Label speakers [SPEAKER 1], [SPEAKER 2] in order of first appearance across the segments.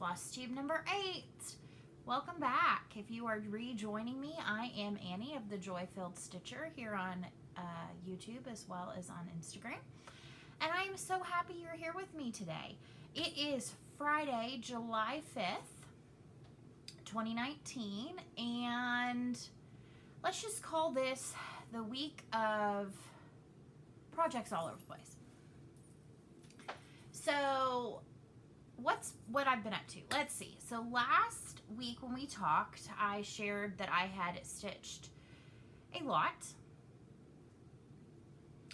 [SPEAKER 1] Flosstube number 8. Welcome back. If you are rejoining me, I am Annie of the Joy-Filled Stitcher here on YouTube as well as on Instagram. And I am so happy you're here with me today. It is Friday, July 5th, 2019, and let's just call this the week of projects all over the place. So what I've been up to. Let's see. So last week when we talked, I shared that I had stitched a lot.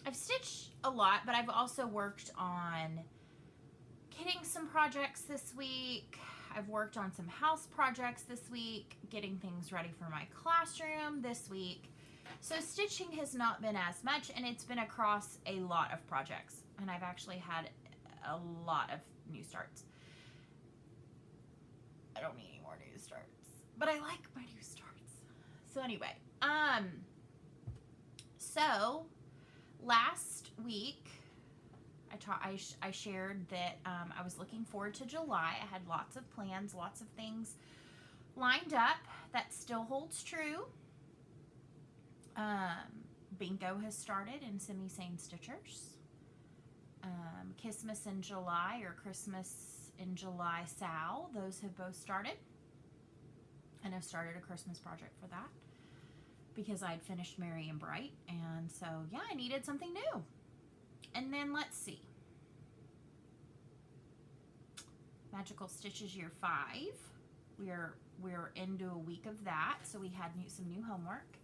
[SPEAKER 1] I've stitched a lot, but I've also worked on kitting some projects this week. I've worked on some house projects this week, getting things ready for my classroom this week. So stitching has not been as much, and it's been across a lot of projects. And I've actually had a lot of new starts. I don't need any more new starts, but I like my new starts. So anyway, so last week I shared that I was looking forward to July. I had lots of plans, lots of things lined up. That still holds true. Bingo has started in Semi-Sane Stitchers. Christmas in July or Christmas in July Sal, those have both started. And I've started a Christmas project for that because I'd finished Merry and Bright, and so yeah, I needed something new. And then let's see, Magical Stitches Year 5, we're into a week of that, so we had some new homework,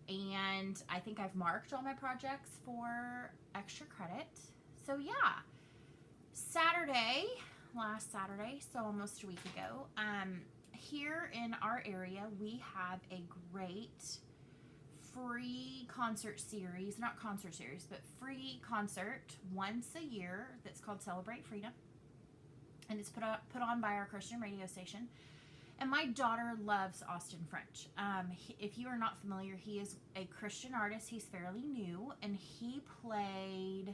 [SPEAKER 1] and I think I've marked all my projects for extra credit. So yeah, last Saturday, so almost a week ago, here in our area, we have a great free concert series, not concert series, but free concert once a year that's called Celebrate Freedom. And it's put on by our Christian radio station. And my daughter loves Austin French. If you are not familiar, he is a Christian artist. He's fairly new, and he played,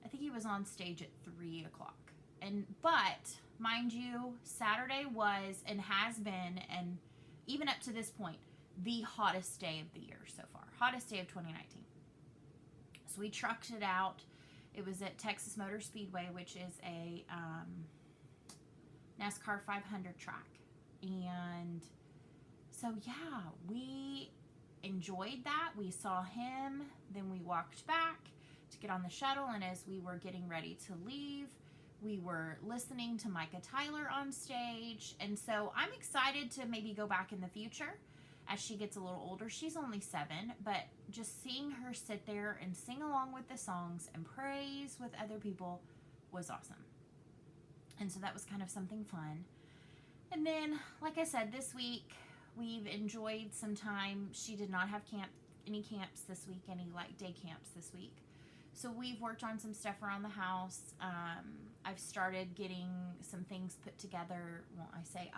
[SPEAKER 1] I think he was on stage at 3 o'clock. But mind you, Saturday was and has been, and even up to this point, the hottest day of the year so far. Hottest day of 2019. So we trucked it out. It was at Texas Motor Speedway, which is a NASCAR 500 track. And so yeah, we enjoyed that. We saw him, then we walked back to get on the shuttle, and as we were getting ready to leave, we were listening to Micah Tyler on stage. And so I'm excited to maybe go back in the future as she gets a little older. She's only 7, but just seeing her sit there and sing along with the songs and praise with other people was awesome. And so that was kind of something fun. And then, like I said, this week we've enjoyed some time. She did not have any camps this week, any day camps this week. So we've worked on some stuff around the house. I've started getting some things put together. Well, I say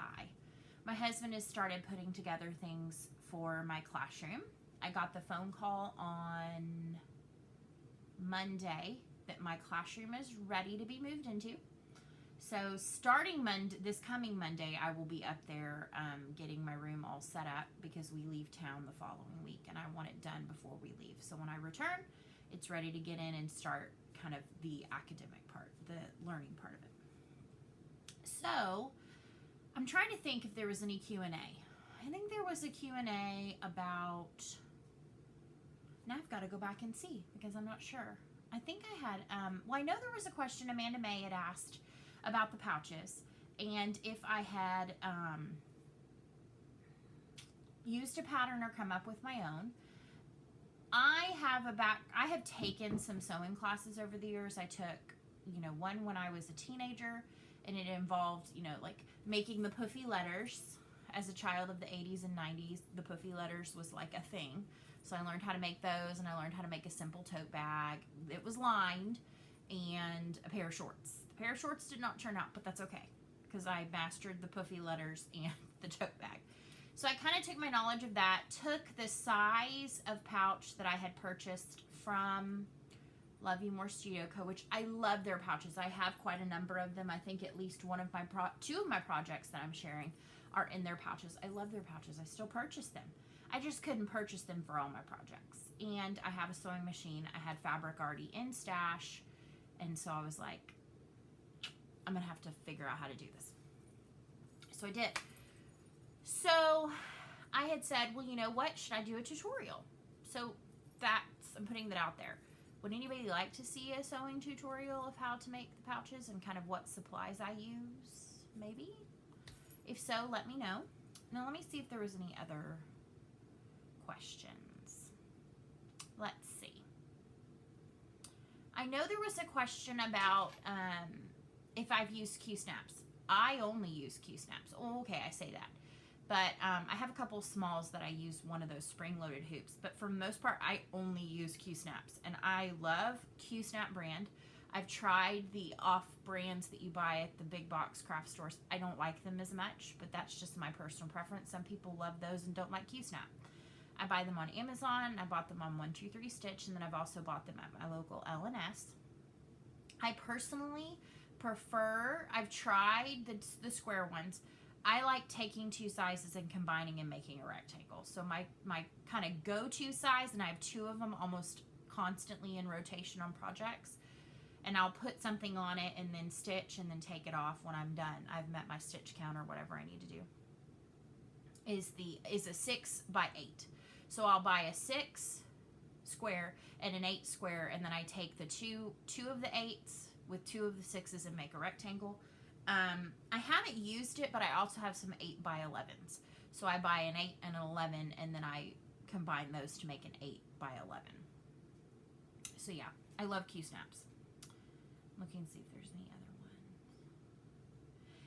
[SPEAKER 1] my husband has started putting together things for my classroom. I got the phone call on Monday that my classroom is ready to be moved into. So starting this coming Monday, I will be up there getting my room all set up because we leave town the following week, and I want it done before we leave. So when I return, it's ready to get in and start kind of the academic part, the learning part of it. So I'm trying to think if there was any Q&A. I think there was a Q&A about, now I've got to go back and see because I'm not sure. I think I had, I know there was a question Amanda May had asked about the pouches, and if I had used a pattern or come up with my own. I have taken some sewing classes over the years. I took, one when I was a teenager, and it involved, making the puffy letters. As a child of the 80s and 90s, the puffy letters was like a thing. So I learned how to make those, and I learned how to make a simple tote bag. It was lined, and a pair of shorts. The pair of shorts did not turn out, but that's okay because I mastered the puffy letters and the tote bag. So I kind of took my knowledge of that, took the size of pouch that I had purchased from Love You More Studio Co., which I love their pouches. I have quite a number of them. I think at least two of my projects that I'm sharing are in their pouches. I love their pouches. I still purchase them. I just couldn't purchase them for all my projects. And I have a sewing machine. I had fabric already in stash. And so I was like, I'm going to have to figure out how to do this. So I did. So I had said, well, you know what? Should I do a tutorial? So I'm putting that out there. Would anybody like to see a sewing tutorial of how to make the pouches and kind of what supplies I use? Maybe? If so, let me know. Now let me see if there was any other questions. Let's see. I know there was a question about if I've used Q-snaps. I only use Q-snaps. Oh, okay, I say that. But I have a couple smalls that I use one of those spring-loaded hoops. But for the most part, I only use Q-snaps. And I love Q-snap brand. I've tried the off brands that you buy at the big box craft stores. I don't like them as much, but that's just my personal preference. Some people love those and don't like Q-snap. I buy them on Amazon. I bought them on 123 Stitch, and then I've also bought them at my local L&S. I personally prefer, I've tried the square ones. I like taking two sizes and combining and making a rectangle. So my kind of go-to size, and I have two of them almost constantly in rotation on projects, and I'll put something on it and then stitch and then take it off when I'm done. I've met my stitch count or whatever I need to do. Is a 6 by 8. So I'll buy a 6 square and an 8 square, and then I take the two of the 8s with two of the 6s and make a rectangle. I haven't used it, but I also have some 8 by 11s. So I buy an 8 and an 11, and then I combine those to make an 8 by 11. So yeah, I love Q-snaps. Looking to see if there's any other ones.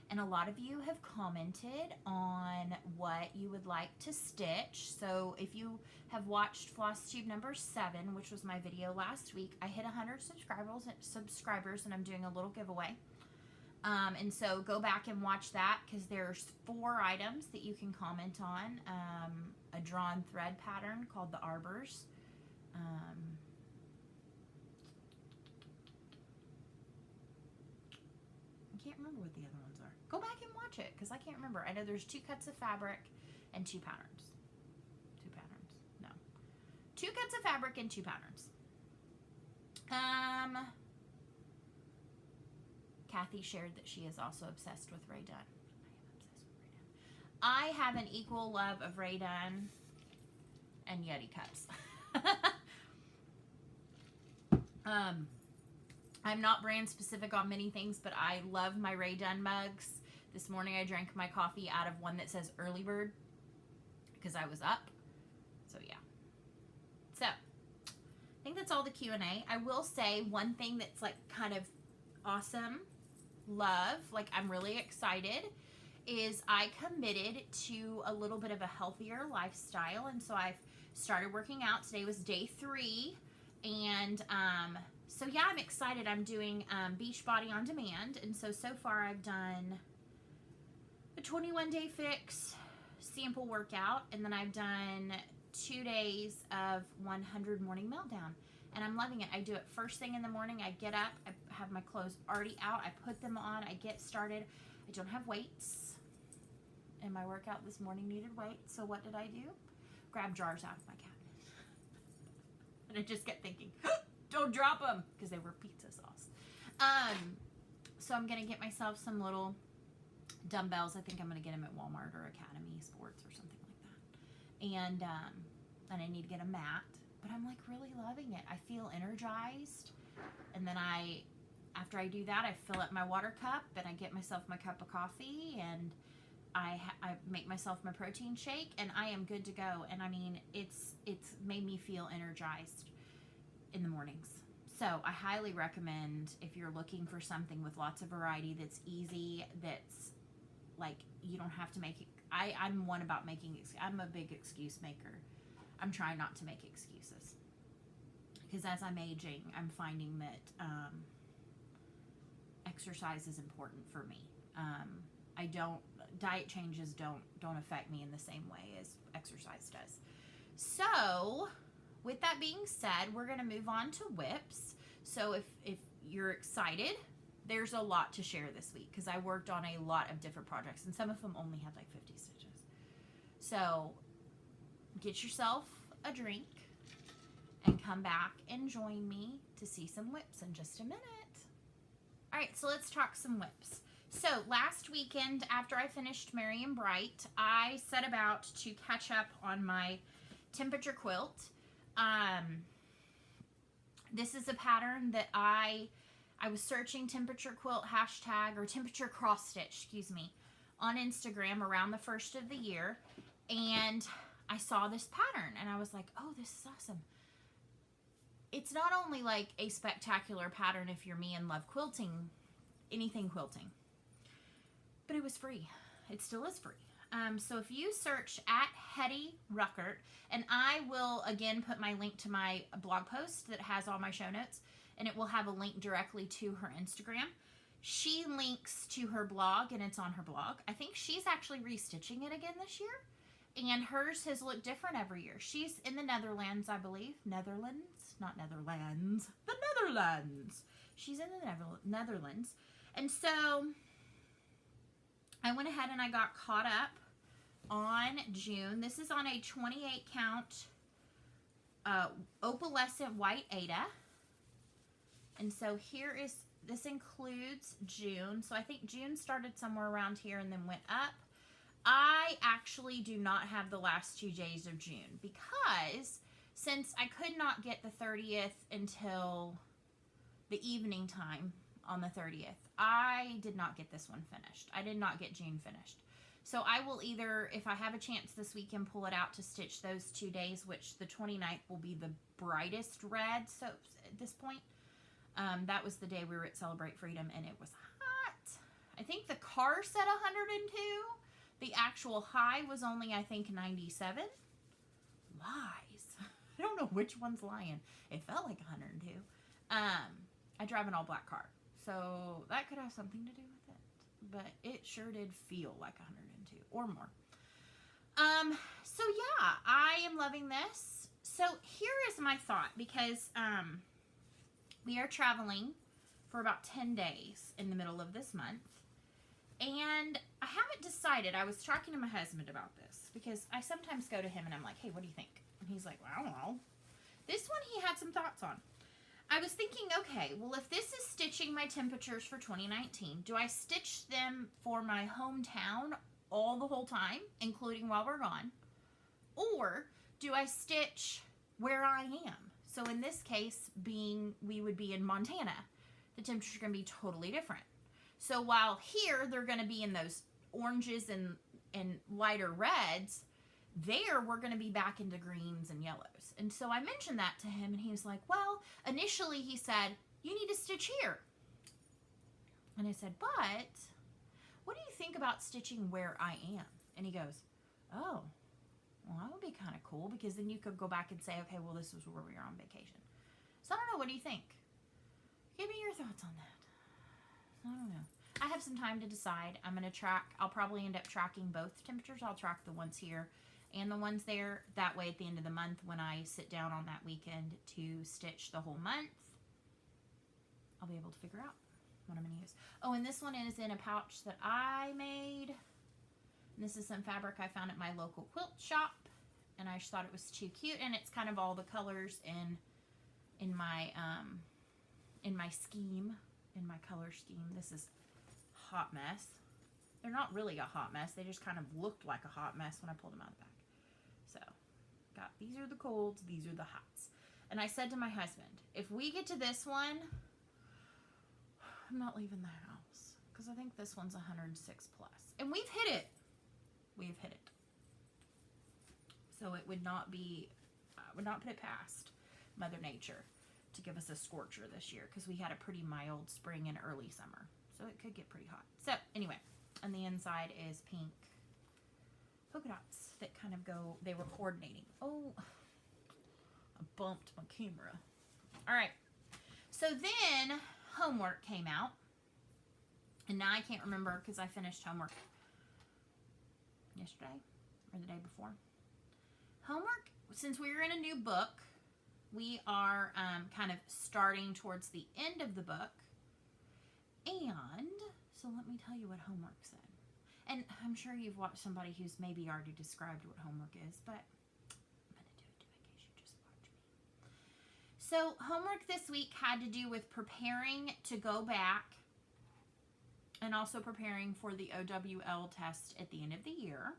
[SPEAKER 1] And a lot of you have commented on what you would like to stitch. So if you have watched Flosstube number 7, which was my video last week, I hit 100 subscribers, and I'm doing a little giveaway. And so go back and watch that, because there's 4 items that you can comment on. A drawn thread pattern called the Arbors. I can't remember what the other ones are. Go back and watch it, because I can't remember. I know there's 2 cuts of fabric and 2 patterns. 2 patterns. No. 2 cuts of fabric and 2 patterns. Kathy shared that she is also obsessed with Rae Dunn. I have an equal love of Rae Dunn and Yeti cups. I'm not brand specific on many things, but I love my Rae Dunn mugs. This morning I drank my coffee out of one that says Early Bird because I was up. So yeah. So I think that's all the Q&A. I will say one thing that's like kind of awesome, love, like I'm really excited, is I committed to a little bit of a healthier lifestyle, and so I've started working out. Today was day 3, and so yeah, I'm excited. I'm doing Beachbody on demand, and so far I've done a 21-day fix sample workout, and then I've done 2 days of 100 morning meltdown. And I'm loving it. I do it first thing in the morning. I get up. I have my clothes already out. I put them on. I get started. I don't have weights. And my workout this morning needed weights. So what did I do? Grab jars out of my cabinet. And I just kept thinking, don't drop them, because they were pizza sauce. So I'm going to get myself some little dumbbells. I think I'm going to get them at Walmart or Academy Sports or something like that. And I need to get a mat. But I'm like really loving it. I feel energized. And then after I do that, I fill up my water cup and I get myself my cup of coffee, and I make myself my protein shake, and I am good to go. And I mean, it's made me feel energized in the mornings. So I highly recommend, if you're looking for something with lots of variety, that's easy, that's like, you don't have to make it. I'm one about I'm a big excuse maker. I'm trying not to make excuses, because as I'm aging, I'm finding that exercise is important for me. Diet changes don't affect me in the same way as exercise does. So with that being said, we're going to move on to whips. So if you're excited, there's a lot to share this week because I worked on a lot of different projects and some of them only had like 50 stitches. So get yourself a drink and come back and join me to see some whips in just a minute. All right, so let's talk some whips. So last weekend, after I finished Merry and Bright, I set about to catch up on my temperature quilt. This is a pattern that I was searching temperature quilt hashtag or temperature cross stitch, excuse me, on Instagram around the first of the year, and I saw this pattern and I was like, oh, this is awesome. It's not only like a spectacular pattern if you're me and love quilting, anything quilting, but it was free. It still is free. So if you search at Hetty Ruckert, and I will again put my link to my blog post that has all my show notes, and it will have a link directly to her Instagram. She links to her blog, and it's on her blog. I think she's actually restitching it again this year, and hers has looked different every year. She's in the Netherlands, I believe. Netherlands? Not Netherlands. The Netherlands. She's in the Netherlands. And so I went ahead and I got caught up on June. This is on a 28 count opalescent white Aida. And so here is, this includes June. So I think June started somewhere around here and then went up. I actually do not have the last 2 days of June because since I could not get the 30th until the evening time on the 30th, I did not get this one finished. I did not get June finished. So I will either, if I have a chance this weekend, pull it out to stitch those 2 days, which the 29th will be the brightest red. So at this point, that was the day we were at Celebrate Freedom and it was hot. I think the car said 102. The actual high was only, I think, 97. Lies. I don't know which one's lying. It felt like 102. I drive an all black car, so that could have something to do with it. But it sure did feel like 102 or more. So yeah, I am loving this. So here is my thought, because we are traveling for about 10 days in the middle of this month. And I haven't decided. I was talking to my husband about this because I sometimes go to him and I'm like, hey, what do you think? And he's like, well, I don't know. This one he had some thoughts on. I was thinking, okay, well, if this is stitching my temperatures for 2019, do I stitch them for my hometown all the whole time, including while we're gone? Or do I stitch where I am? So in this case, we would be in Montana. The temperature's going to be totally different. So while here they're going to be in those oranges and lighter reds, there we're going to be back into greens and yellows. And so I mentioned that to him and he was like, well, initially he said, you need to stitch here. And I said, but what do you think about stitching where I am? And he goes, oh, well, that would be kind of cool because then you could go back and say, okay, well, this was where we were on vacation. So I don't know. What do you think? Give me your thoughts on that. I don't know. I have some time to decide. I'm going to track. I'll probably end up tracking both temperatures. I'll track the ones here and the ones there. That way at the end of the month when I sit down on that weekend to stitch the whole month, I'll be able to figure out what I'm going to use. Oh, and this one is in a pouch that I made. And this is some fabric I found at my local quilt shop. And I just thought it was too cute. And it's kind of all the colors in my scheme. In my color scheme. This is hot mess. They're not really a hot mess. They just kind of looked like a hot mess when I pulled them out of the bag. So, got these are the colds, these are the hots. And I said to my husband, if we get to this one, I'm not leaving the house. Because I think this one's 106 plus. And we've hit it. We've hit it. So it would not be, I would not put it past Mother Nature to give us a scorcher this year because we had a pretty mild spring and early summer. So it could get pretty hot. So anyway, on the inside is pink polka dots that kind of go, they were coordinating. Oh, I bumped my camera. All right. So then homework came out. And now I can't remember because I finished homework yesterday or the day before. Homework, since we were in a new book, We are kind of starting towards the end of the book. And so let me tell you what homework said. And I'm sure you've watched somebody who's maybe already described what homework is, but I'm going to do it too in case you just watch me. So homework this week had to do with preparing to go back and also preparing for the OWL test at the end of the year.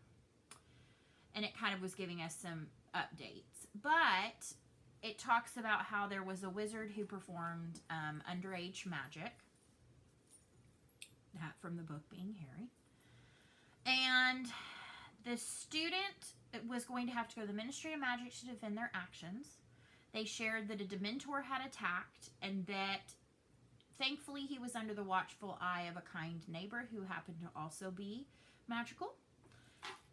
[SPEAKER 1] And it kind of was giving us some updates. But it talks about how there was a wizard who performed underage magic. That from the book being Harry. And the student was going to have to go to the Ministry of Magic to defend their actions. They shared that a Dementor had attacked and that thankfully he was under the watchful eye of a kind neighbor who happened to also be magical.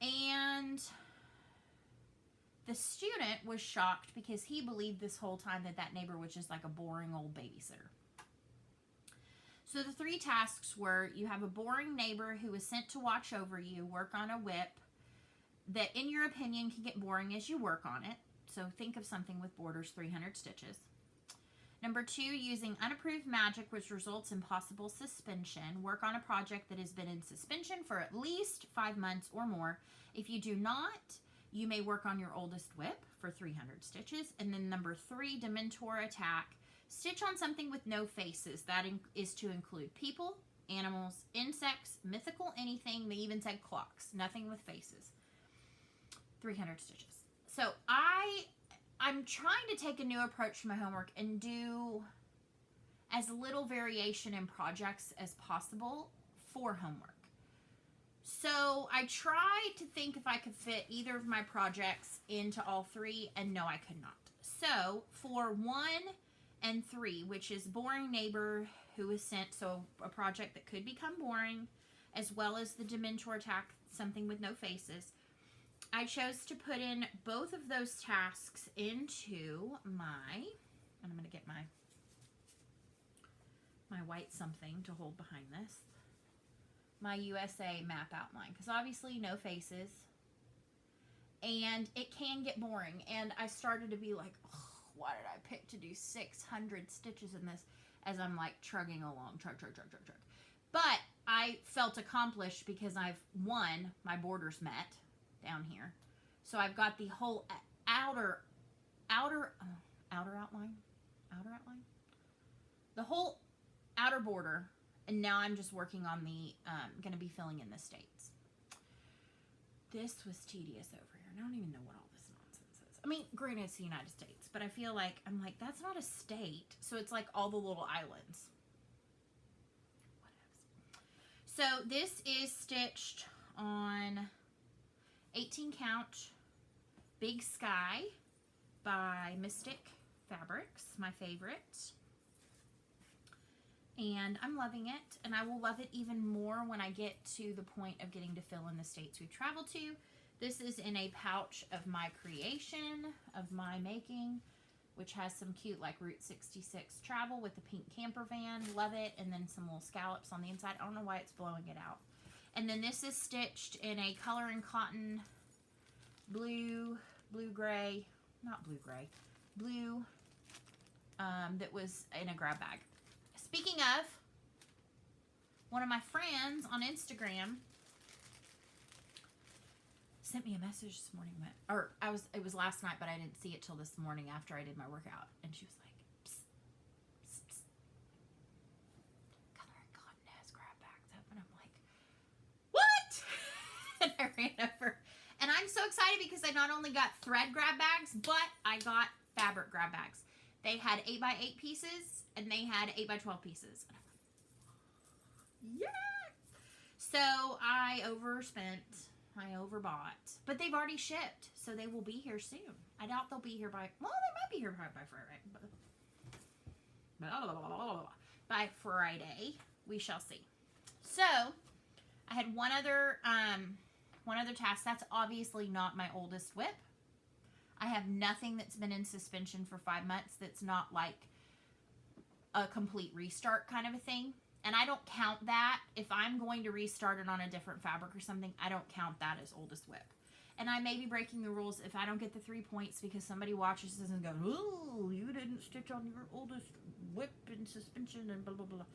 [SPEAKER 1] And the student was shocked because he believed this whole time that that neighbor was just like a boring old babysitter. So the 3 tasks were, you have a boring neighbor who is sent to watch over you, work on a whip that in your opinion can get boring as you work on it. So think of something with borders 300 stitches. Number 2, using unapproved magic which results in possible suspension. Work on a project that has been in suspension for at least 5 months or more. If you do not, you may work on your oldest whip for 300 stitches. And then number 3, Dementor attack. Stitch on something with no faces. That is to include people, animals, insects, mythical anything. They even said clocks. Nothing with faces. 300 stitches. So I'm trying to take a new approach to my homework and do as little variation in projects as possible for homework. So I tried to think if I could fit either of my projects into all 3, and no, I could not. So for 1 and 3, which is boring neighbor who is sent, so a project that could become boring, as well as the Dementor attack, something with no faces, I chose to put in both of those tasks into my, and I'm going to get my white something to hold behind this, my USA map outline, because obviously no faces, and it can get boring, and I started to be like, oh, why did I pick to do 600 stitches in this as I'm like trugging along, trug. But I felt accomplished because I've won, my borders met down here. So I've got the whole outer outline, the whole outer border, and now I'm just working on the, going to be filling in the states. This was tedious over here. I don't even know what all this nonsense is. I mean, granted, it's the United States, but I feel like, I'm like, that's not a state. So it's like all the little islands. So this is stitched on 18 count Big Sky by Mystic Fabrics, my favorite. And I'm loving it, and I will love it even more when I get to the point of getting to fill in the states we've traveled to. This is in a pouch of my creation, of my making, which has some cute like Route 66 travel with the pink camper van. Love it. And then some little scallops on the inside. I don't know why it's blowing it out. And then this is stitched in a color and cotton blue that was in a grab bag. Speaking of, one of my friends on Instagram sent me a message this morning, it was last night, but I didn't see it till this morning after I did my workout, and she was like, psst, psst, psst. Color and Cotton has grab bags up, and I'm like, what? And I ran over, and I'm so excited because I not only got thread grab bags, but I got fabric grab bags. They had 8x8 pieces, and they had 8x12 pieces. And I'm like, yeah! So I overbought. But they've already shipped, so they will be here soon. I doubt they'll be here by, well, they might be here by Friday. By Friday, we shall see. So, I had one other task. That's obviously not my oldest whip. I have nothing that's been in suspension for 5 months that's not like a complete restart kind of a thing. And I don't count that. If I'm going to restart it on a different fabric or something, I don't count that as oldest whip. And I may be breaking the rules if I don't get the 3 points because somebody watches this and goes, "Ooh, you didn't stitch on your oldest whip and suspension and blah, blah, blah."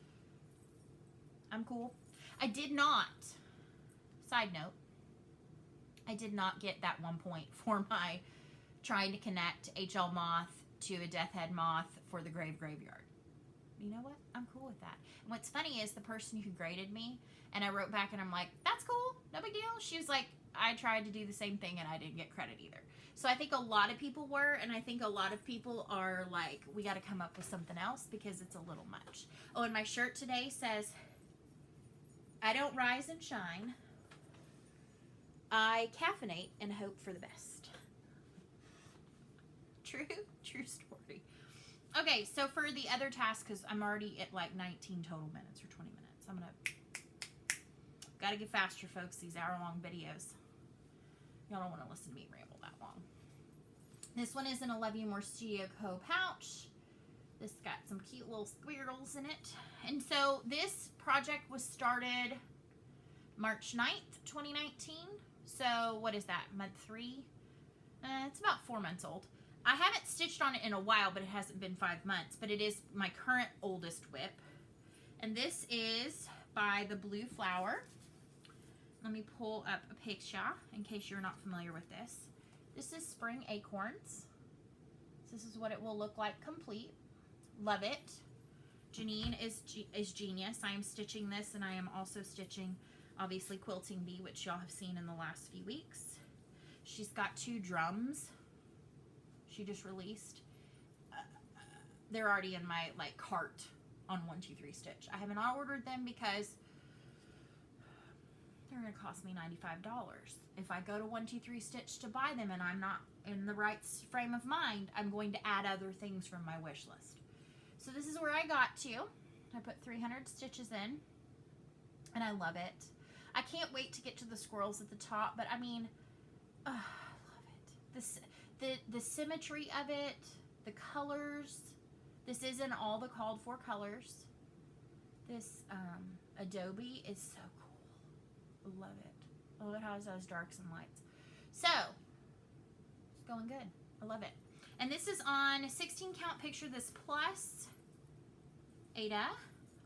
[SPEAKER 1] I'm cool. I did not, side note, I did not get that 1 point for my trying to connect HL moth to a death head moth for the graveyard. You know what? I'm cool with that. And what's funny is the person who graded me, and I wrote back and I'm like, "That's cool, no big deal." She was like, "I tried to do the same thing and I didn't get credit either." So I think a lot of people were, and I think a lot of people are like, we got to come up with something else because it's a little much. Oh, and my shirt today says, "I don't rise and shine. I caffeinate and hope for the best." True story. Okay, so for the other task, because I'm already at like 19 total minutes or 20 minutes, I'm going to, got to get faster, folks, these hour-long videos. Y'all don't want to listen to me ramble that long. This one is an I Love You More Studio Co. pouch. This got some cute little squirrels in it. And so this project was started March 9th, 2019. So what is that, month 3? It's about 4 months old. I haven't stitched on it in a while, but it hasn't been 5 months. But it is my current oldest whip. And this is by the Blue Flower. Let me pull up a picture in case you're not familiar with this. This is Spring Acorns. This is what it will look like complete. Love it. Janine is genius. I am stitching this, and I am also stitching, obviously, Quilting Bee, which y'all have seen in the last few weeks. She's got 2 drums. She just released. They're already in my like cart on 1, 2, 3 Stitch. I haven't ordered them because they're going to cost me $95. If I go to 1, 2, 3 Stitch to buy them and I'm not in the right frame of mind, I'm going to add other things from my wish list. So this is where I got to. I put 300 stitches in, and I love it. I can't wait to get to the squirrels at the top, but I mean, I love it. The symmetry of it, the colors. This is in all the called for colors. This Adobe is so cool. Love it. Oh, it has those darks and lights. So, it's going good. I love it. And this is on a 16 count picture, this plus Ada,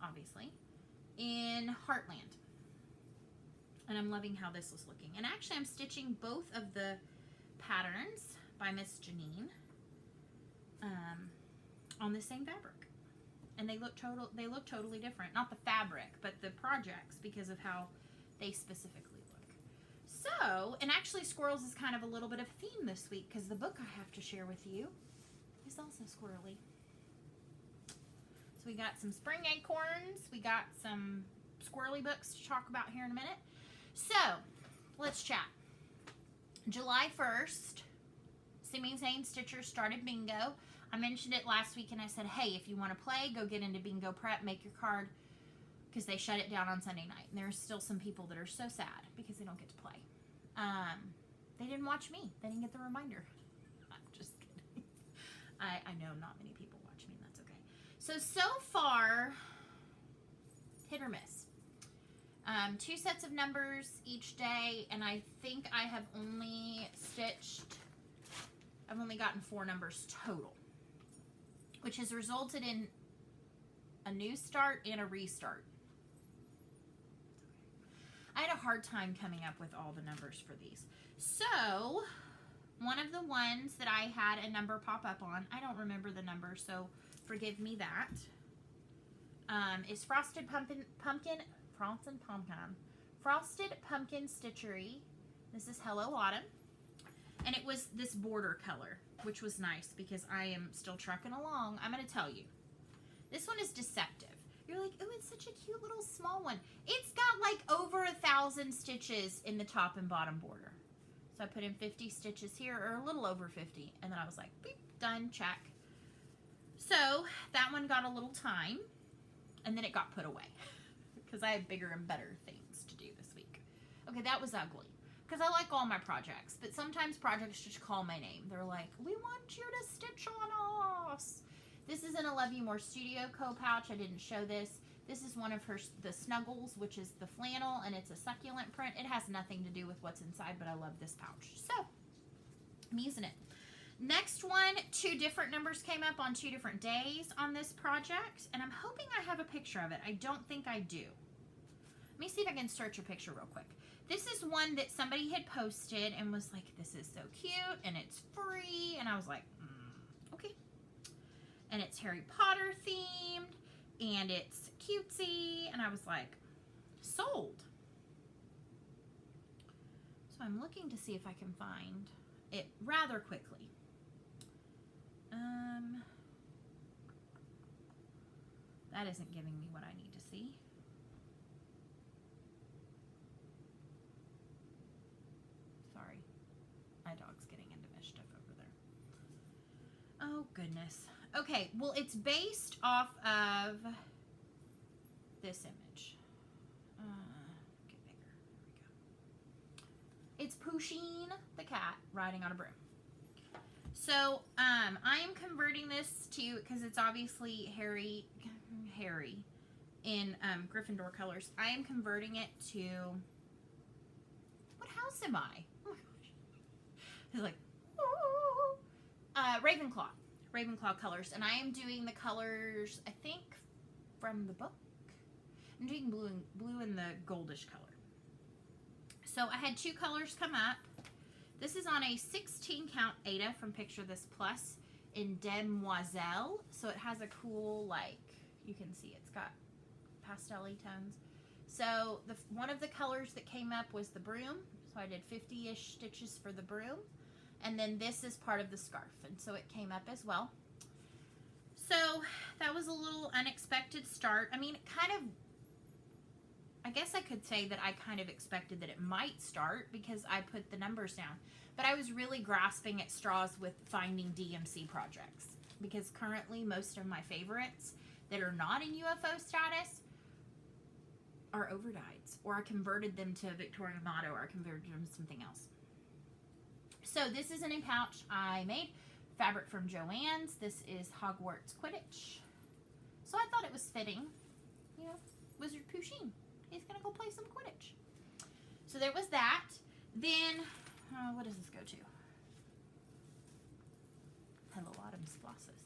[SPEAKER 1] obviously, in Heartland. And I'm loving how this is looking. And actually, I'm stitching both of the patterns by Miss Janine on the same fabric. And they look totally different. Not the fabric, but the projects, because of how they specifically look. So, and actually squirrels is kind of a little bit of a theme this week, because the book I have to share with you is also squirrely. So we got some Spring Acorns. We got some squirrely books to talk about here in a minute. So, let's chat. July 1st, Simi Zane Stitcher started bingo. I mentioned it last week and I said, hey, if you want to play, go get into bingo prep, make your card, because they shut it down on Sunday night. And there's still some people that are so sad because they don't get to play. They didn't watch me. They didn't get the reminder. I'm just kidding. I know not many people watch me, and that's okay. So far, hit or miss. 2 sets of numbers each day, and I think I have only I've only gotten 4 numbers total, which has resulted in a new start and a restart. I had a hard time coming up with all the numbers for these. So, one of the ones that I had a number pop up on, I don't remember the number, so forgive me that, is Frosted Pumpkin Stitchery. This is Hello Autumn. And it was this border color, which was nice because I am still trucking along. I'm going to tell you. This one is deceptive. You're like, oh, it's such a cute little small one. It's got like over 1,000 stitches in the top and bottom border. So I put in 50 stitches here, or a little over 50. And then I was like, beep, done, check. So that one got a little time. And then it got put away. Because I had bigger and better things to do this week. Okay, that was ugly. Because I like all my projects. But sometimes projects just call my name. They're like, we want you to stitch on us. This is an I Love You More Studio Co pouch. I didn't show this. This is one of the snuggles, which is the flannel, and it's a succulent print. It has nothing to do with what's inside, but I love this pouch. So, I'm using it. Next one, 2 different numbers came up on 2 different days on this project, and I'm hoping I have a picture of it. I don't think I do. Let me see if I can search a picture real quick. This is one that somebody had posted and was like, this is so cute, and it's free, and I was like, okay. And it's Harry Potter themed, and it's cutesy, and I was like, sold. So I'm looking to see if I can find it rather quickly. That isn't giving me what I need to see. Sorry, my dog's getting into mischief over there. Oh goodness. Okay, well, it's based off of this image. Get bigger. There we go. It's Pusheen the cat riding on a broom. So, I am converting this to, because it's obviously Harry in Gryffindor colors. I am converting it to, what house am I? Oh my gosh. It's like, Ravenclaw colors. And I am doing the colors, I think, from the book. I'm doing blue and the goldish color. So I had 2 colors come up. This is on a 16 count Aida from Picture This Plus in Demoiselle. So it has a cool, like, you can see it's got pastel-y tones. So one of the colors that came up was the broom. So I did 50-ish stitches for the broom. And then this is part of the scarf. And so it came up as well. So that was a little unexpected start. I mean, I guess I could say that I kind of expected that it might start because I put the numbers down. But I was really grasping at straws with finding DMC projects. Because currently most of my favorites that are not in UFO status are overdyes. Or I converted them to Victorian Motto, or I converted them to something else. So this is in a pouch I made. Fabric from Joann's. This is Hogwarts Quidditch. So I thought it was fitting. You know, Wizard Pusheen. He's going to go play some Quidditch. So there was that. Then, what does this go to? Hello, Autumn's flosses.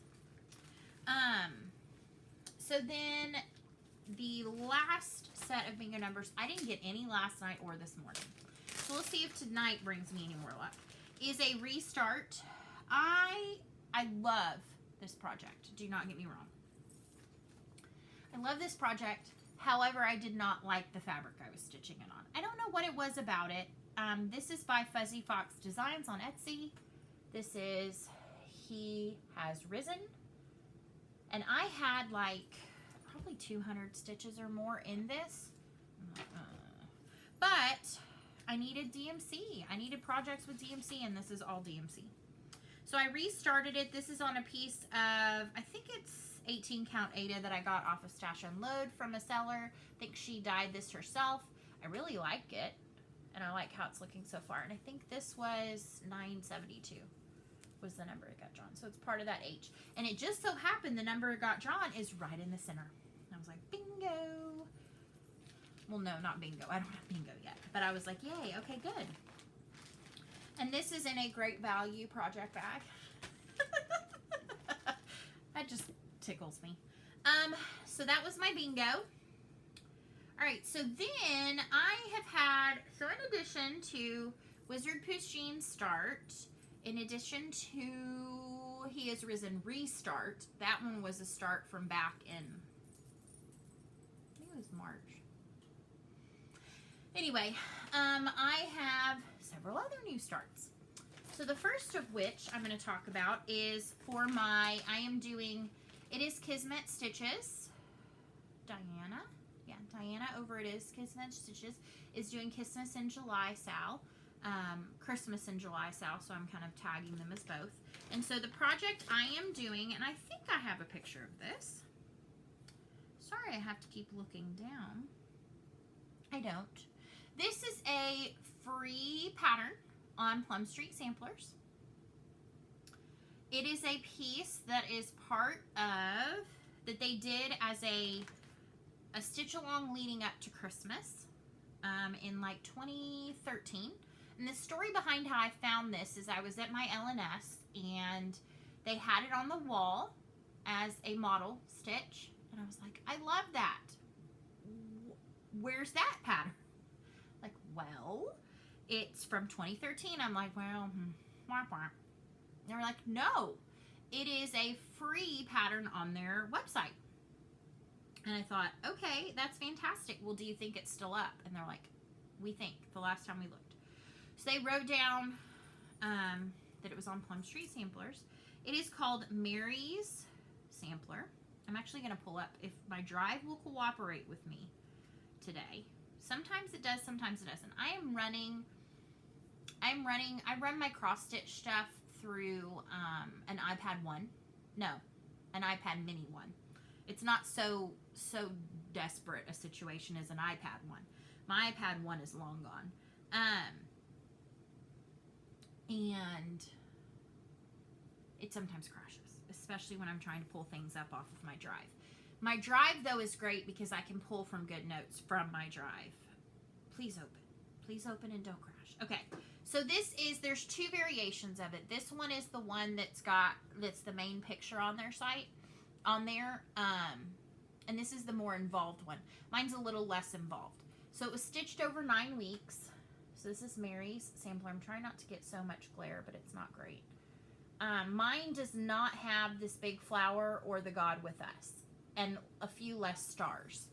[SPEAKER 1] So then the last set of bingo numbers, I didn't get any last night or this morning. So we'll see if tonight brings me any more luck. Is a restart. I love this project. Do not get me wrong. I love this project. However, I did not like the fabric I was stitching it on. I don't know what it was about it. This is by Fuzzy Fox Designs on Etsy. This is He Has Risen. And I had like probably 200 stitches or more in this. But I needed DMC. I needed projects with DMC, and this is all DMC. So I restarted it. This is on a piece of, I think it's 18 count Aida that I got off of Stash Unload from a seller. I think she dyed this herself. I really like it, and I like how it's looking so far. And I think this was 972 was the number it got drawn. So it's part of that H. And it just so happened the number it got drawn is right in the center. I was like, bingo. Well, no, not bingo. I don't have bingo yet. But I was like, yay, okay, good. And this is in a Great Value project bag. That just tickles me. So that was my bingo. All right, so then I have had, so in addition to Wizard Pusheen's start, in addition to He Has Risen restart, that one was a start from back in, I think it was March. Anyway, I have several other new starts. So the first of which I'm going to talk about is for my, I am doing, it is Kismet Stitches. Diana over it is Kismet Stitches is doing Christmas in July Sal. Christmas in July Sal, so I'm kind of tagging them as both. And so the project I am doing, and I think I have a picture of this. Sorry, I have to keep looking down. I don't. This is a free pattern on Plum Street Samplers. It is a piece that is part of, that they did as a a stitch along leading up to Christmas in like 2013. And the story behind how I found this is I was at my LNS and they had it on the wall as a model stitch. And I was like, I love that. Where's that pattern? Like, well, it's from 2013. I'm like, well, They were like, no, it is a free pattern on their website. And I thought, okay, that's fantastic. Well, do you think it's still up? And they're like, we think, the last time we looked. So they wrote down that it was on Plum Street Samplers. It is called Mary's Sampler. I'm actually going to pull up if my drive will cooperate with me today. Sometimes it does, sometimes it doesn't. I run my cross stitch stuff through an iPad 1. No, an iPad mini 1. It's not so desperate a situation as an iPad 1. My iPad 1 is long gone. And it sometimes crashes, especially when I'm trying to pull things up off of my drive. My drive, though, is great because I can pull from good notes from my drive. Please open. Please open and don't crash. Okay, so there's two variations of it. This one is the one that's the main picture on their site, and this is the more involved one. Mine's a little less involved. So it was stitched over 9 weeks. So this is Mary's Sampler. I'm trying not to get so much glare, but it's not great. Mine does not have this big flower or the God with Us, and a few less stars.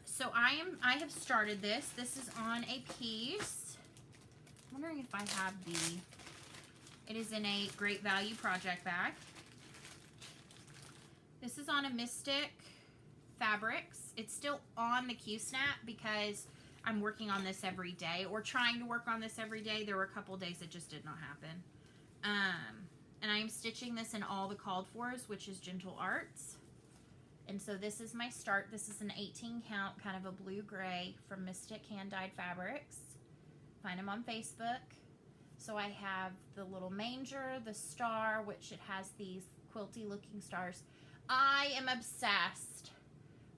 [SPEAKER 1] So I have started this. This is on a piece. I'm wondering if I have it is in a Great Value project bag. This is on a Mystic Fabrics. It's still on the Q-Snap because I'm working on this every day, or trying to work on this every day. There were a couple days it just did not happen. And I am stitching this in all the called fors, which is Gentle Arts. And so this is my start. This is an 18 count, kind of a blue-gray from Mystic Hand-Dyed Fabrics. Find them on Facebook. So I have the little manger, the star, which it has these quilty looking stars. I am obsessed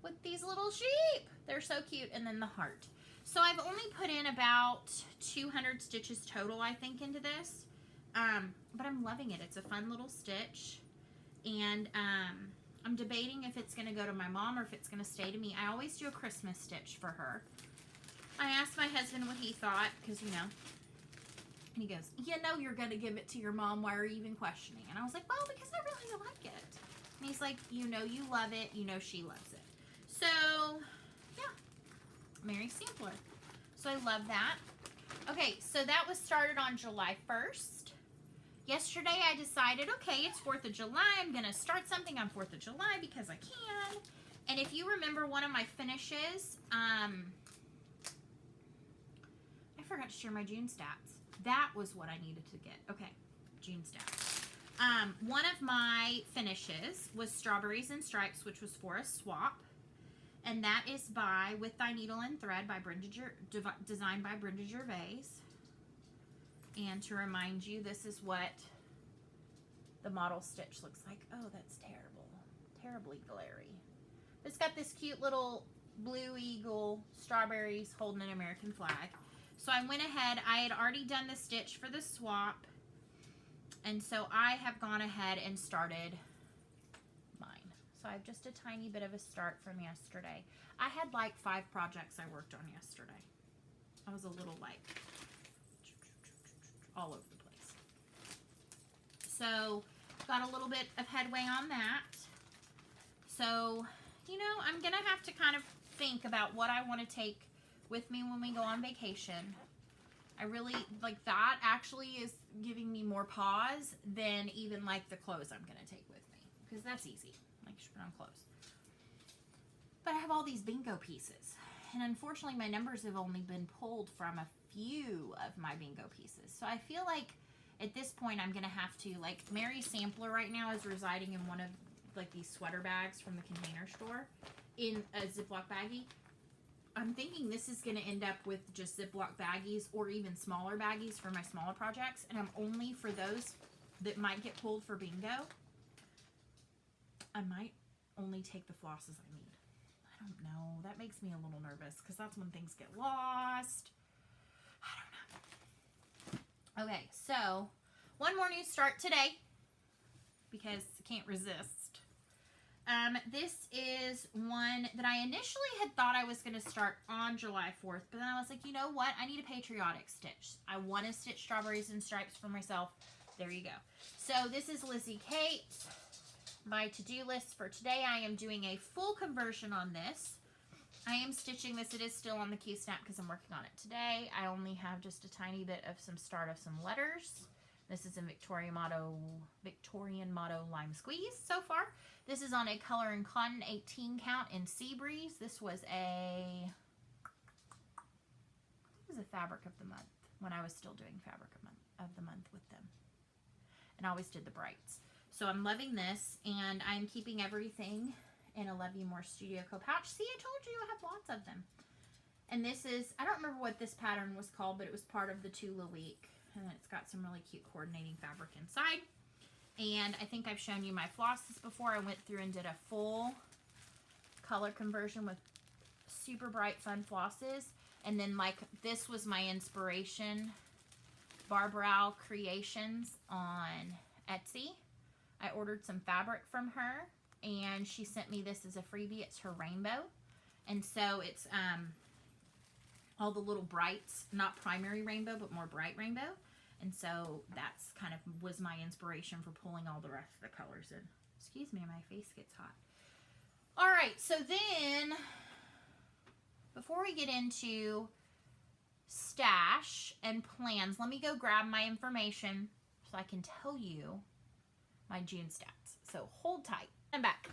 [SPEAKER 1] with these little sheep. They're so cute. And then the heart. So I've only put in about 200 stitches total, I think, into this. But I'm loving it. It's a fun little stitch. And I'm debating if it's going to go to my mom or if it's going to stay to me. I always do a Christmas stitch for her. I asked my husband what he thought, because, and he goes, you're going to give it to your mom. Why are you even questioning? And I was like, well, because I really like it. And he's like, you love it. She loves it. So, yeah. Mary's Sampler. So I love that. Okay, so that was started on July 1st. Yesterday I decided, okay, it's 4th of July. I'm going to start something on 4th of July because I can. And if you remember one of my finishes, I forgot to share my June stats. That was what I needed to get. Okay, June stats. One of my finishes was Strawberries and Stripes, which was for a swap. And that is by With Thy Needle and Thread by designed by Brenda Gervais. And to remind you, this is what the model stitch looks like. Oh, that's terrible. Terribly glary. It's got this cute little blue eagle, strawberries holding an American flag. So I went ahead. I had already done the stitch for the swap. And so I have gone ahead and started mine. So I have just a tiny bit of a start from yesterday. I had like 5 projects I worked on yesterday. I was a little like all over the place. So got a little bit of headway on that. So, I'm going to have to kind of think about what I want to take with me when we go on vacation. I really, that actually is giving me more pause than even the clothes I'm going to take with me. Because that's easy, just put on clothes. But I have all these bingo pieces. And unfortunately, my numbers have only been pulled from a few of my bingo pieces. So I feel like at this point, I'm going to have to, Mary's Sampler right now is residing in one of, these sweater bags from the Container Store in a Ziploc baggie. I'm thinking this is going to end up with just Ziploc baggies or even smaller baggies for my smaller projects. And I'm only for those that might get pulled for bingo. I might only take the flosses I need. I don't know. That makes me a little nervous because that's when things get lost. I don't know. Okay, so one more new start today because I can't resist. This is one that I initially had thought I was going to start on July 4th, but then I was like, you know what? I need a patriotic stitch. I want to stitch Strawberries and Stripes for myself. There you go. So this is Lizzie Kate. My to-do list for today, I am doing a full conversion on this. I am stitching this. It is still on the Q-snap because I'm working on it today. I only have just a tiny bit of some start of some letters. This is in Victorian Motto Lime Squeeze so far. This is on a Color and Cotton 18 count in Sea Breeze. This was a fabric of the month when I was still doing fabric of the month with them. And I always did the brights. So I'm loving this, and I'm keeping everything in a Love You More Studio Co pouch. See, I told you I have lots of them. And this is, I don't remember what this pattern was called, but it was part of the Tula Week. And it's got some really cute coordinating fabric inside. And I think I've shown you my flosses before. I went through and did a full color conversion with super bright fun flosses. And then like this was my inspiration, Barbara Creations on Etsy. I ordered some fabric from her and she sent me this as a freebie. It's her rainbow. And so it's all the little brights, not primary rainbow, but more bright rainbow. And so that's kind of was my inspiration for pulling all the rest of the colors in. Excuse me, my face gets hot. All right, so then before we get into stash and plans, let me go grab my information so I can tell you my June stats. So hold tight. I'm back.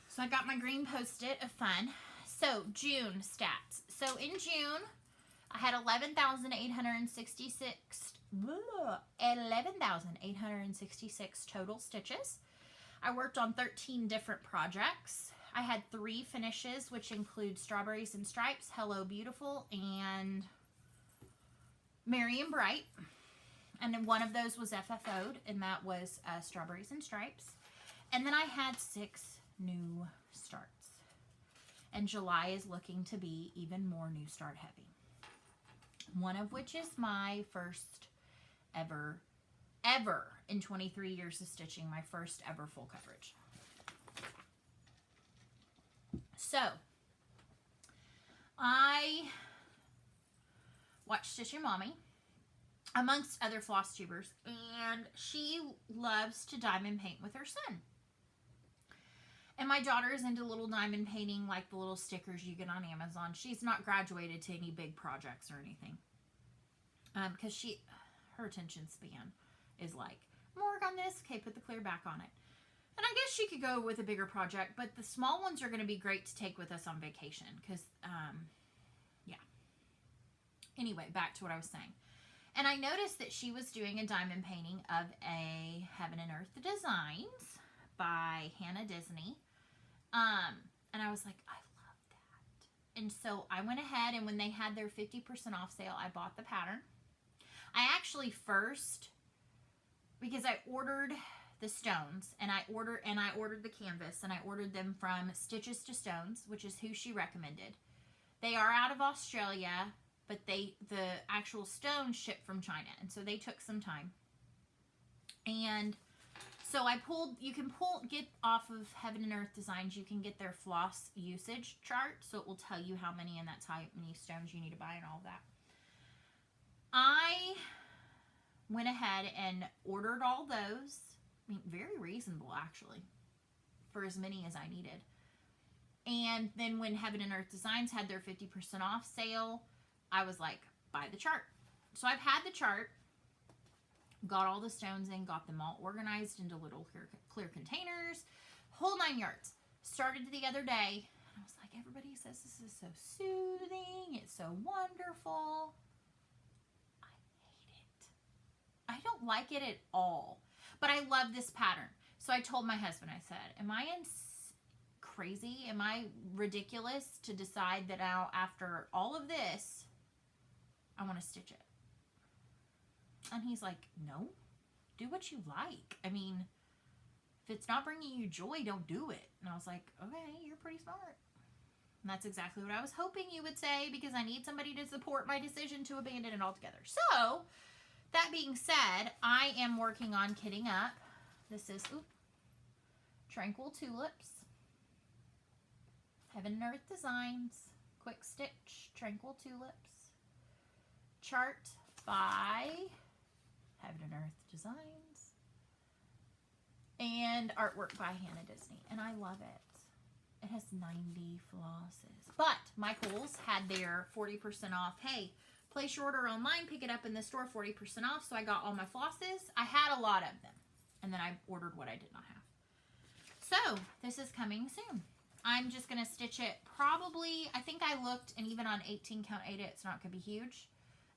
[SPEAKER 1] So I got my green Post-it of fun. So June stats. So in June, I had 11,866 total stitches. I worked on 13 different projects. I had 3 finishes, which include Strawberries and Stripes, Hello Beautiful, and Merry and Bright. And then one of those was FFO'd, and that was Strawberries and Stripes. And then I had 6 new starts. And July is looking to be even more new start heavy. One of which is my first ever in 23 years of stitching, my first ever full coverage. So, I watched Stitch Your Mommy, amongst other floss tubers, and she loves to diamond paint with her son. And my daughter is into little diamond painting, like the little stickers you get on Amazon. She's not graduated to any big projects or anything. Because her attention span is like, I'm gonna work on this, okay, put the clear back on it. And I guess she could go with a bigger project, but the small ones are going to be great to take with us on vacation. Because, yeah. Anyway, back to what I was saying. And I noticed that she was doing a diamond painting of a Heaven and Earth Designs by Hannah Disney. And I was like, I love that. And so I went ahead, and when they had their 50% off sale, I bought the pattern. I actually first, because I ordered the stones, and I ordered the canvas, and I ordered them from Stitches to Stones, which is who she recommended. They are out of Australia, but the actual stones shipped from China, and so they took some time. And so get off of Heaven and Earth Designs, you can get their floss usage chart, so it will tell you how many, and that's how many stones you need to buy and all of that. I went ahead and ordered all those. I mean, very reasonable, actually, for as many as I needed. And then when Heaven and Earth Designs had their 50% off sale, I was like, buy the chart. So I've had the chart, got all the stones in, got them all organized into little clear containers, whole 9 yards. Started the other day, and I was like, everybody says this is so soothing, it's so wonderful. I hate it. I don't like it at all. But I love this pattern. So I told my husband, I said, am I crazy? Am I ridiculous to decide that now after all of this, I want to stitch it? And he's like, no, do what you like. I mean, if it's not bringing you joy, don't do it. And I was like, okay, you're pretty smart. And that's exactly what I was hoping you would say, because I need somebody to support my decision to abandon it altogether. So, that being said, I am working on kitting up. This is Tranquil Tulips, Heaven and Earth Designs, Quick Stitch, Tranquil Tulips, chart by Heaven and Earth Designs, and artwork by Hannah Disney. And I love it. It has 90 flosses. But Michael's had their 40% off. Hey, place your order online, pick it up in the store, 40% off. So I got all my flosses. I had a lot of them. And then I ordered what I did not have. So this is coming soon. I'm just going to stitch it probably, I think I looked, and even on 18 count 8 it's not going to be huge.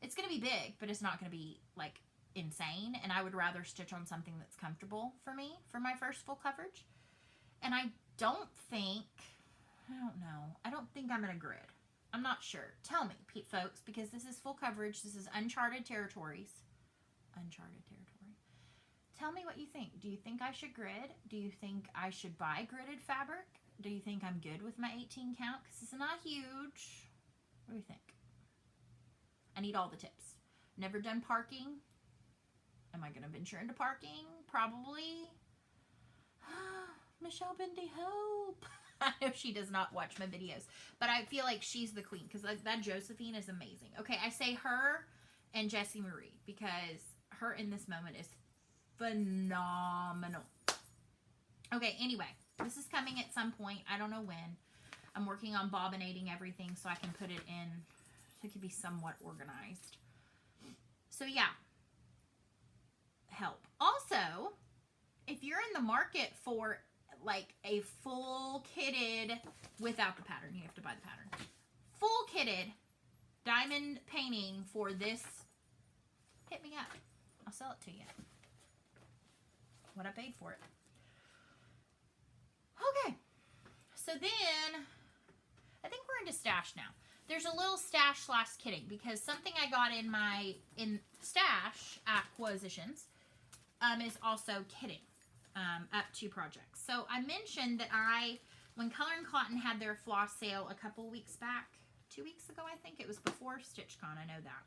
[SPEAKER 1] It's going to be big, but it's not going to be like insane. And I would rather stitch on something that's comfortable for me for my first full coverage. And I don't think I'm going to grid. I'm not sure. Tell me, Pete folks, because this is full coverage. This is uncharted territories. Uncharted territory. Tell me what you think. Do you think I should grid? Do you think I should buy gridded fabric? Do you think I'm good with my 18 count? Because it's not huge. What do you think? I need all the tips. Never done parking. Am I going to venture into parking? Probably. Michelle Bendy, help. I know she does not watch my videos, but I feel like she's the queen, because that Josephine is amazing. Okay, I say her and Jessie Marie, because her in this moment is phenomenal. Okay, anyway, this is coming at some point. I don't know when. I'm working on bobbinating everything so I can put it in, so it can be somewhat organized. So yeah, help. Also, if you're in the market for like a full kitted, without the pattern, you have to buy the pattern, full kitted diamond painting for this, hit me up. I'll sell it to you. What I paid for it. Okay, so then I think we're into stash now. There's a little stash / kitting, because something I got in stash acquisitions is also kitting up 2 projects. So I mentioned that when Color and Cotton had their floss sale a couple weeks back, 2 weeks ago, I think it was before StitchCon, I know that,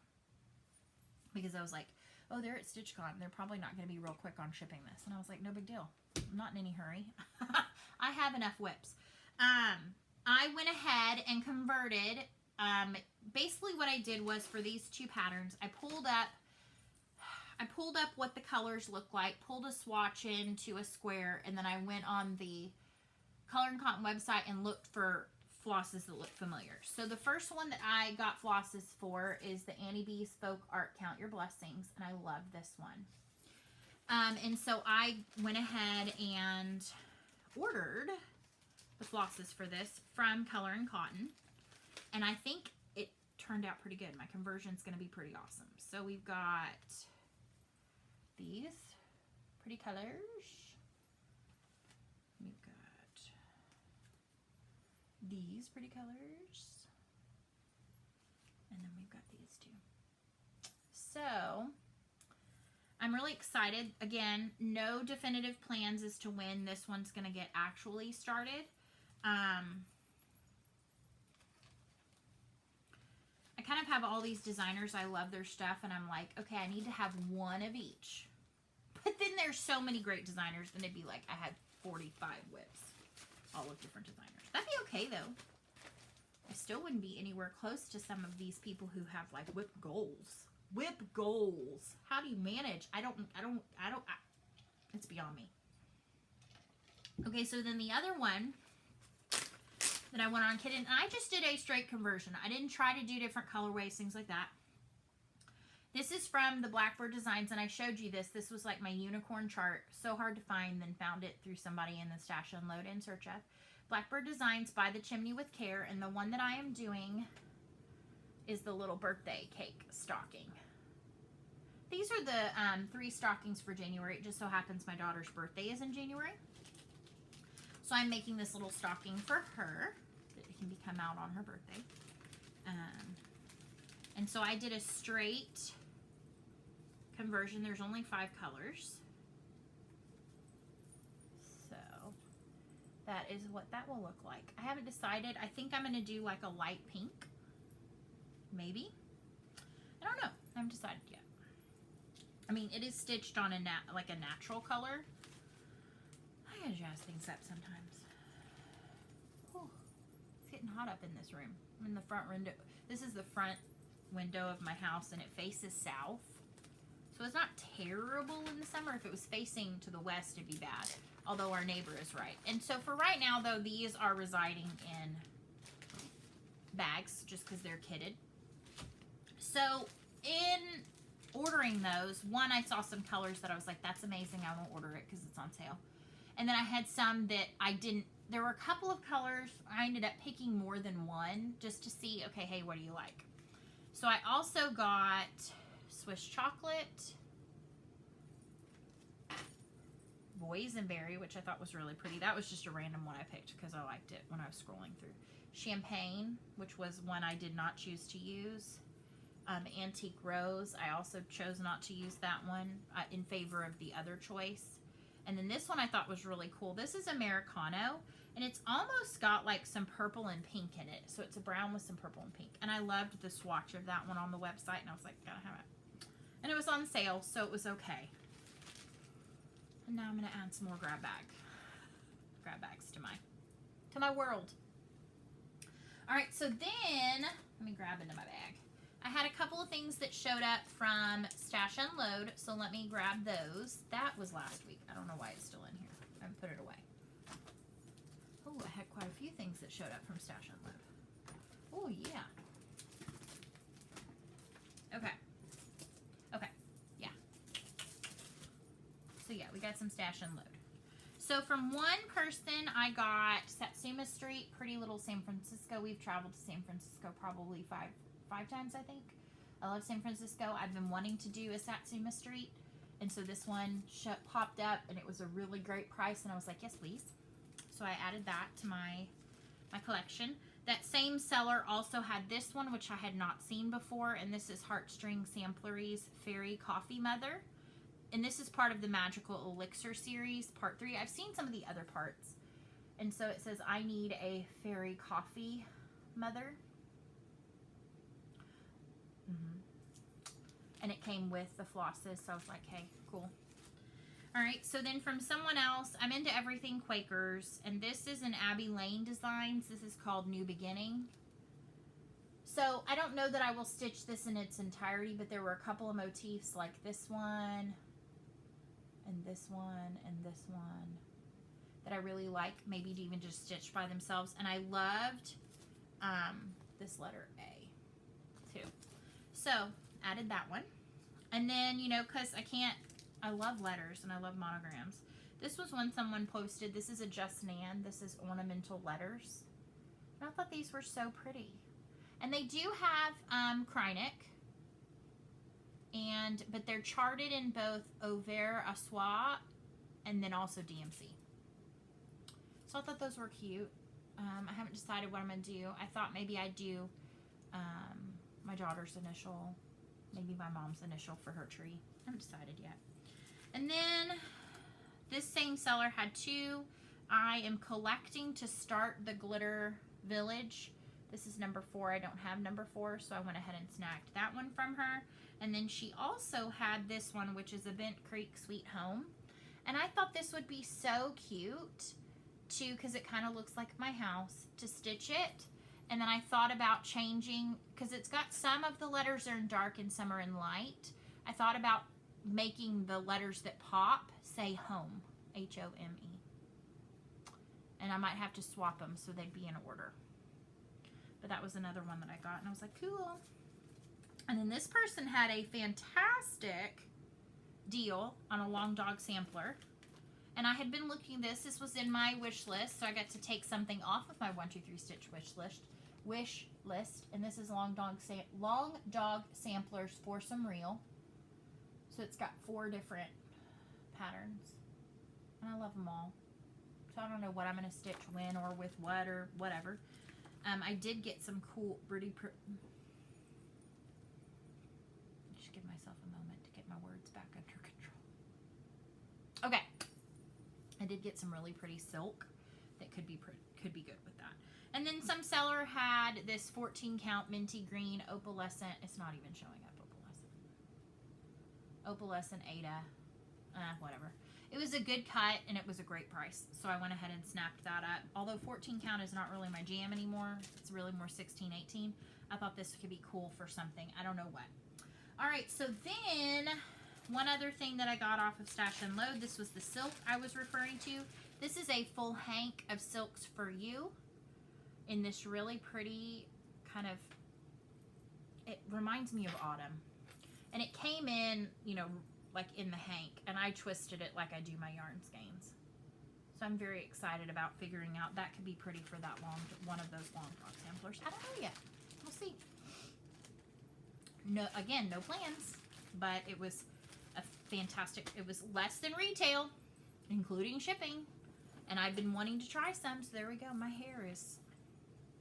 [SPEAKER 1] because I was like, oh, they're at StitchCon, they're probably not going to be real quick on shipping this. And I was like, no big deal. I'm not in any hurry. I have enough whips. I went ahead and converted. Basically what I did was, for these 2 patterns, I pulled up what the colors look like, pulled a swatch into a square, and then I went on the Color and Cotton website and looked for flosses that look familiar. So the first one that I got flosses for is the Annie B Spoke Art Count Your Blessings, and I love this one. And so I went ahead and ordered the flosses for this from Color and Cotton, and I think it turned out pretty good. My conversion's going to be pretty awesome. So we've got these pretty colors. We've got these pretty colors. And then we've got these 2. So I'm really excited. Again, no definitive plans as to when this one's going to get actually started. I kind of have all these designers. I love their stuff, and I'm like, okay, I need to have one of each. But then there's so many great designers, then it'd be like I had 45 whips, all of different designers. That'd be okay, though. I still wouldn't be anywhere close to some of these people who have like whip goals. Whip goals. How do you manage? I don't, it's beyond me. Okay, so then the other one that I went on kitting, and I just did a straight conversion. I didn't try to do different colorways, things like that. This is from the Blackbird Designs, and I showed you this. This was like my unicorn chart. So hard to find, then found it through somebody in the Stash Unload in search of. Blackbird Designs by the Chimney with Care, and the one that I am doing is the little birthday cake stocking. These are the 3 stockings for January. It just so happens my daughter's birthday is in January. So I'm making this little stocking for her that it can come out on her birthday. And so I did a straight conversion. There's only 5 colors. So that is what that will look like. I haven't decided. I think I'm going to do like a light pink. Maybe. I don't know. I haven't decided yet. I mean, it is stitched on a natural color. I gotta jazz things up sometimes. Whew. It's getting hot up in this room. I'm in the front window. This is the front window of my house, and it faces south. So it's not terrible in the summer. If it was facing to the west, it'd be bad. Although our neighbor is right. And so for right now, though, these are residing in bags just because they're kitted. So in ordering those, one, I saw some colors that I was like, that's amazing. I won't order it because it's on sale. And then I had some that I didn't. There were a couple of colors. I ended up picking more than one just to see, okay, hey, what do you like? So I also got Swiss chocolate, boysenberry, which I thought was really pretty. That was just a random one I picked because I liked it when I was scrolling through. Champagne, which was one I did not choose to use. Antique rose, I also chose not to use that one in favor of the other choice. And then this one I thought was really cool. This is Americano, and it's almost got like some purple and pink in it. So it's a brown with some purple and pink. And I loved the swatch of that one on the website, and I was like, gotta have it. And it was on sale, so it was okay. And now I'm gonna add some more grab bags to my world. All right, so then let me grab into my bag. I had a couple of things that showed up from Stash Unload, so let me grab those. That was last week. I don't know why it's still in here. I haven't put it away. Oh, I had quite a few things that showed up from Stash Unload. Oh, yeah. Okay. Okay, yeah. So, yeah, we got some Stash Unload. So, from one person, I got Satsuma Street, Pretty Little San Francisco. We've traveled to San Francisco probably five times, I think. I love San Francisco. I've been wanting to do a Satsuma Street, and so this one popped up, and it was a really great price, and I was like, yes, please. So I added that to my collection. That same seller also had this one, which I had not seen before, and this is Heartstring Samplery's Fairy Coffee Mother, and this is part of the Magical Elixir series, part 3. I've seen some of the other parts, and so it says, I need a Fairy Coffee Mother. And it came with the flosses, so I was like, hey, cool. All right, so then from someone else, I'm into everything Quakers, and this is an Abby Lane Designs. This is called New Beginning. So I don't know that I will stitch this in its entirety, but there were a couple of motifs like this one, and this one, and this one that I really like, maybe to even just stitch by themselves. And I loved this letter A, too. So added that one. And then, you know, because I love letters and I love monograms. This was one someone posted. This is a Just Nan. This is ornamental letters. And I thought these were so pretty. And they do have Krynic. But they're charted in both Auvert Assois and then also DMC. So I thought those were cute. I haven't decided what I'm going to do. I thought maybe I'd do my daughter's initial, maybe my mom's initial for her tree. I haven't decided yet. And then this same seller had 2. I am collecting to start the Glitter Village. This is number 4. I don't have number 4, so I went ahead and snagged that one from her. And then she also had this one, which is a Bent Creek Sweet Home. And I thought this would be so cute, too, because it kind of looks like my house, to stitch it. And then I thought about changing, because it's got some of the letters are in dark and some are in light. I thought about making the letters that pop say home, H-O-M-E. And I might have to swap them so they'd be in order. But that was another one that I got, and I was like, cool. And then this person had a fantastic deal on a Long Dog sampler. And I had been looking this was in my wish list, so I got to take something off of my 1, 2, 3 stitch wish list. And this is Long Dog Samplers for Some Real. So it's got 4 different patterns. And I love them all. So I don't know what I'm going to stitch when or with what or whatever. I did get some cool, just give myself a moment to get my words back under control. Okay. I did get some really pretty silk that could be good with that. And then some seller had this 14 count minty green opalescent. It's not even showing up, opalescent Ada. Whatever. It was a good cut and it was a great price. So I went ahead and snapped that up. Although 14 count is not really my jam anymore. It's really more 16, 18. I thought this could be cool for something. I don't know what. All right, so then one other thing that I got off of Stash and Load, this was the silk I was referring to. This is a full hank of silks for you in this really pretty kind of, it reminds me of autumn. And it came in, you know, like in the hank, and I twisted it like I do my yarn skeins. So I'm very excited about figuring out that could be pretty for that one of those long front samplers. I don't know yet. We'll see. No, again, no plans, but it was a fantastic, it was less than retail, including shipping, and I've been wanting to try some, so there we go. My hair is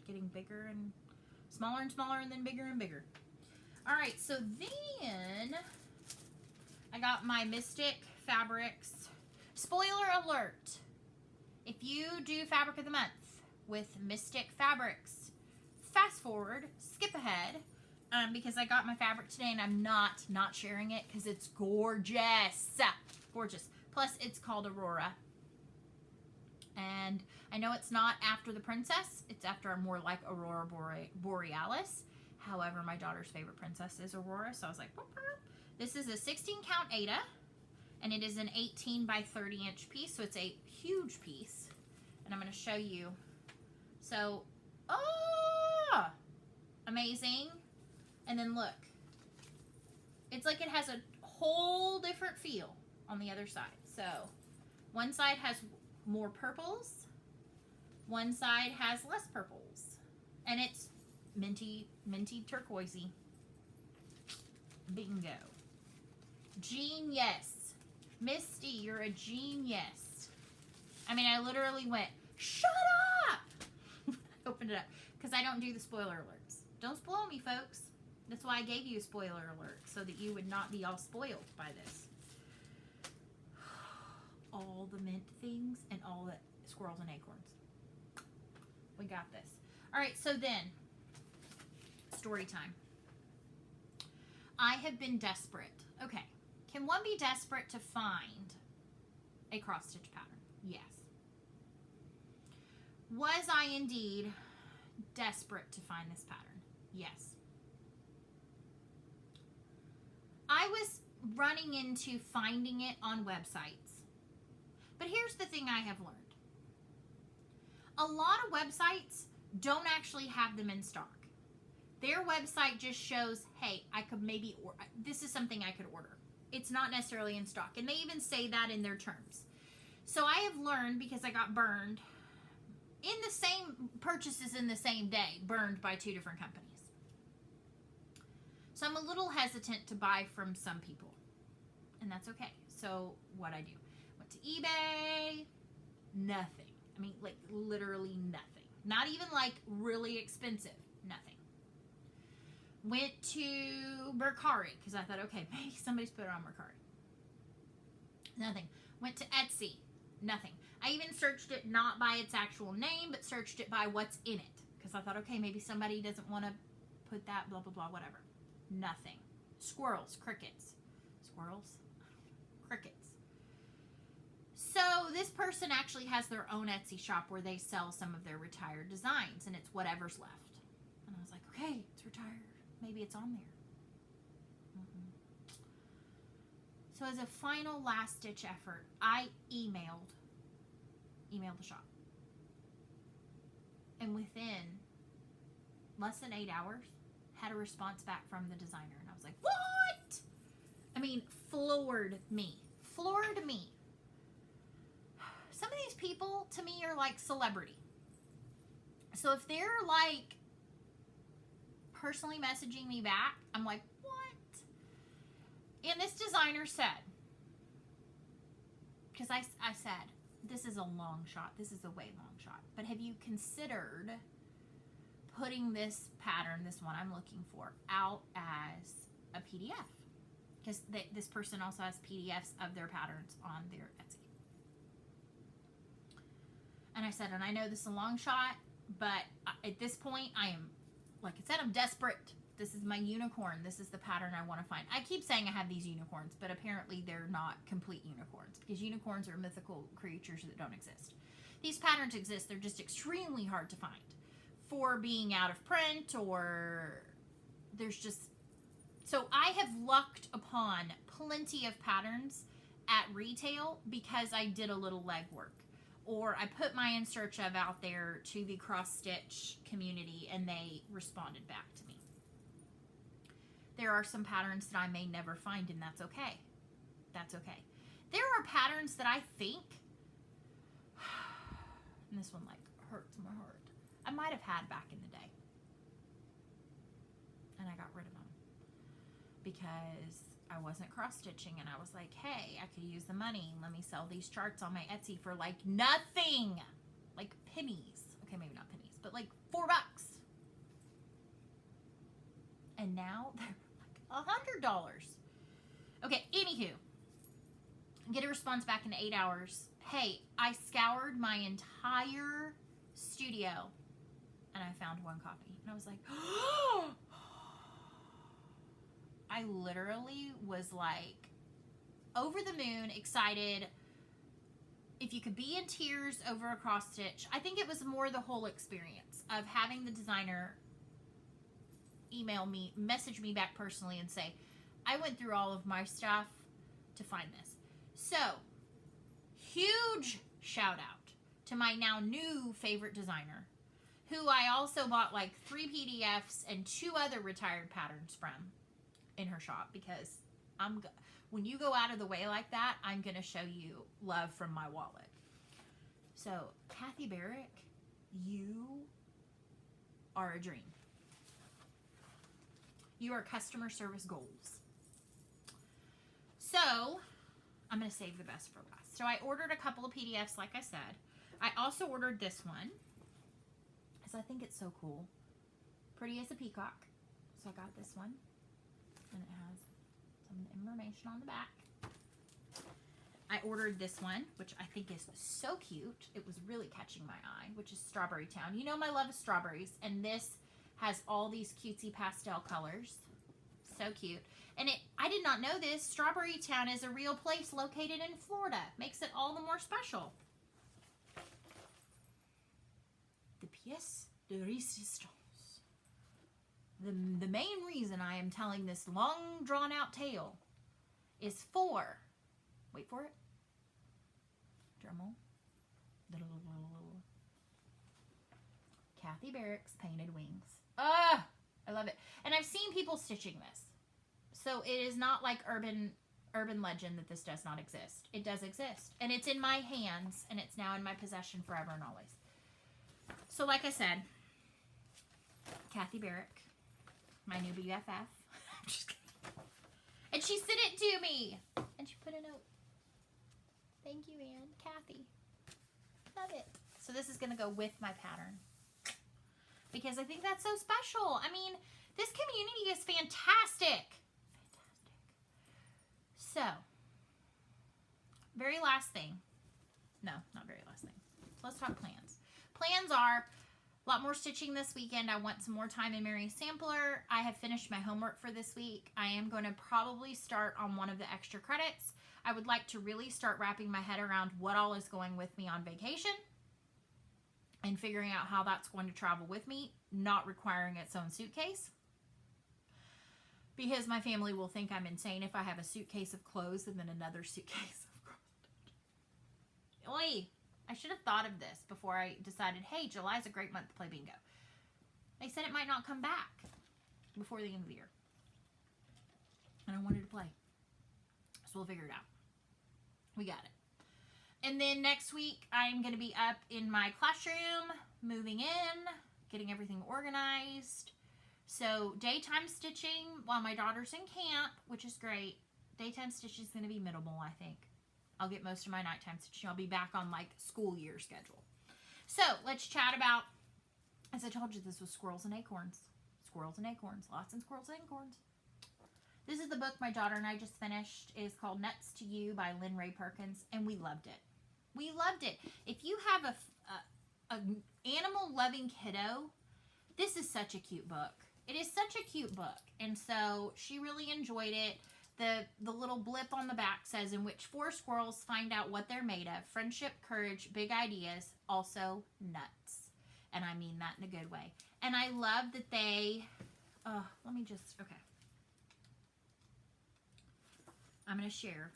[SPEAKER 1] getting bigger and smaller, and then bigger and bigger. All right, so then I got my Mystic Fabrics. Spoiler alert, if you do Fabric of the Month with Mystic Fabrics, fast forward, skip ahead, because I got my fabric today and I'm not sharing it because it's gorgeous. Gorgeous. Plus, it's called Aurora. And I know it's not after the princess. It's after more like Aurora Borealis. However, my daughter's favorite princess is Aurora. So I was like, boop, boop. This is a 16 count Ada. And it is an 18 by 30 inch piece. So it's a huge piece. And I'm going to show you. So, oh, amazing. And then look, it's like it has a whole different feel on the other side. So one side has more purples, one side has less purples, and it's minty turquoisey. Bingo. Genius. Misty, you're a genius. I mean, I literally went, shut up! Opened it up, because I don't do the spoiler alerts. Don't spoil me, folks. That's why I gave you a spoiler alert, so that you would not be all spoiled by this. All the mint things and all the squirrels and acorns. We got this. All right, so then, story time. I have been desperate. Okay, can one be desperate to find a cross-stitch pattern? Yes. Was I indeed desperate to find this pattern? Yes. I was running into finding it on websites. But here's the thing I have learned. A lot of websites don't actually have them in stock. Their website just shows, hey, I could maybe order. This is something I could order. It's not necessarily in stock. And they even say that in their terms. So I have learned, because I got burned in the same purchases in the same day, burned by 2 different companies. So I'm a little hesitant to buy from some people, and that's okay. So what I do, went to eBay, nothing. I mean, like literally nothing. Not even like really expensive, nothing. Went to Mercari, because I thought, okay, maybe somebody's put it on Mercari. Nothing. Went to Etsy, nothing. I even searched it not by its actual name, but searched it by what's in it, because I thought, okay, maybe somebody doesn't want to put that, blah, blah, blah, whatever. Nothing. Squirrels, crickets. Squirrels? Crickets. So this person actually has their own Etsy shop where they sell some of their retired designs, and it's whatever's left. And I was like, okay, it's retired. Maybe it's on there. So as a final last-ditch effort, I emailed the shop. And within less than 8 hours, had a response back from the designer, and I was like, what? I mean, floored me. Some of these people, to me, are like celebrity. So if they're like personally messaging me back, I'm like, what? And this designer said, because I said, this is a long shot. This is a way long shot. But have you considered putting this pattern, this one I'm looking for, out as a PDF? Because this person also has PDFs of their patterns on their Etsy. And I said, and I know this is a long shot, but at this point, I am, like I said, I'm desperate. This is my unicorn. This is the pattern I want to find. I keep saying I have these unicorns, but apparently they're not complete unicorns, because unicorns are mythical creatures that don't exist. These patterns exist. They're just extremely hard to find for being out of print, or there's just... So I have lucked upon plenty of patterns at retail because I did a little legwork, or I put my in search of out there to the cross stitch community and they responded back to me. There are some patterns that I may never find, and that's okay. That's okay. There are patterns that I think, and this one like hurts my heart, I might have had back in the day, and I got rid of them because I wasn't cross-stitching, and I was like, hey, I could use the money. Let me sell these charts on my Etsy for like nothing. Like pennies. Okay, maybe not pennies, but like $4. And now they're like $100. Okay, anywho. Get a response back in 8 hours. Hey, I scoured my entire studio and I found one copy. And I was like, oh! I literally was like over the moon, excited. If you could be in tears over a cross stitch. I think it was more the whole experience of having the designer email me, message me back personally and say, I went through all of my stuff to find this. So, huge shout out to my now new favorite designer, who I also bought like 3 PDFs and 2 other retired patterns from in her shop, because when you go out of the way like that, I'm going to show you love from my wallet. So, Kathy Barrick, you are a dream. You are customer service goals. So, I'm going to save the best for last. So, I ordered a couple of PDFs, like I said. I also ordered this one, because I think it's so cool. Pretty as a peacock. So, I got this one. And it has some information on the back. I ordered this one, which I think is so cute. It was really catching my eye, which is Strawberry Town. You know my love of strawberries, and this has all these cutesy pastel colors. So cute. And I did not know this. Strawberry Town is a real place located in Florida. Makes it all the more special. The pièce de résistance. The main reason I am telling this long, drawn-out tale is for, wait for it, drumroll, Kathy Barrick's Painted Wings. Ah, I love it. And I've seen people stitching this. So it is not like urban legend that this does not exist. It does exist. And it's in my hands, and it's now in my possession forever and always. So like I said, Kathy Barrick, my new BFF. Just kidding. And she sent it to me. And she put a note. Thank you, Anne. Kathy. Love it. So this is going to go with my pattern, because I think that's so special. I mean, this community is fantastic. So, very last thing. No, not very last thing. Let's talk plans. Plans are a lot more stitching this weekend. I want some more time in Mary's Sampler. I have finished my homework for this week. I am going to probably start on one of the extra credits. I would like to really start wrapping my head around what all is going with me on vacation and figuring out how that's going to travel with me, not requiring its own suitcase. Because my family will think I'm insane if I have a suitcase of clothes and then another suitcase of clothes. Oi! I should have thought of this before I decided, hey, July's a great month to play bingo. They said it might not come back before the end of the year. And I wanted to play. So we'll figure it out. We got it. And then next week, I'm going to be up in my classroom, moving in, getting everything organized. So daytime stitching while my daughter's in camp, which is great. Daytime stitching is going to be minimal, I think. I'll get most of my nighttime stitching. I'll be back on like school year schedule. So let's chat about, as I told you, this was Squirrels and Acorns. Squirrels and Acorns. Lots and Squirrels and Acorns. This is the book my daughter and I just finished. It is called Nuts to You by Lynn Ray Perkins, and we loved it. We loved it. If you have an animal-loving kiddo, this is such a cute book. It is such a cute book. And so she really enjoyed it. The little blip on the back says, in which 4 squirrels find out what they're made of. Friendship, courage, big ideas, also nuts. And I mean that in a good way. And I love that they, let me just, okay. I'm going to share.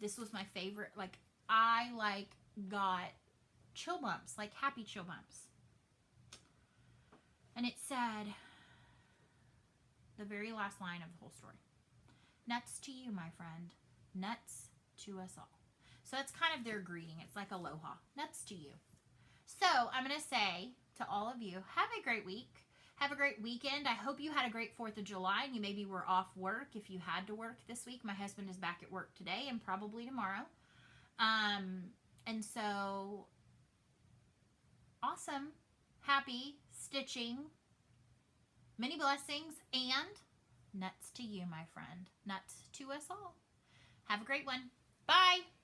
[SPEAKER 1] This was my favorite. Like, I got chill bumps, like happy chill bumps. And it said, the very last line of the whole story. Nuts to you, my friend. Nuts to us all. So it's kind of their greeting. It's like aloha. Nuts to you. So I'm going to say to all of you, have a great week. Have a great weekend. I hope you had a great 4th of July and you maybe were off work if you had to work this week. My husband is back at work today and probably tomorrow. And so, awesome, happy stitching, many blessings, and nuts to you, my friend. Nuts to us all. Have a great one. Bye.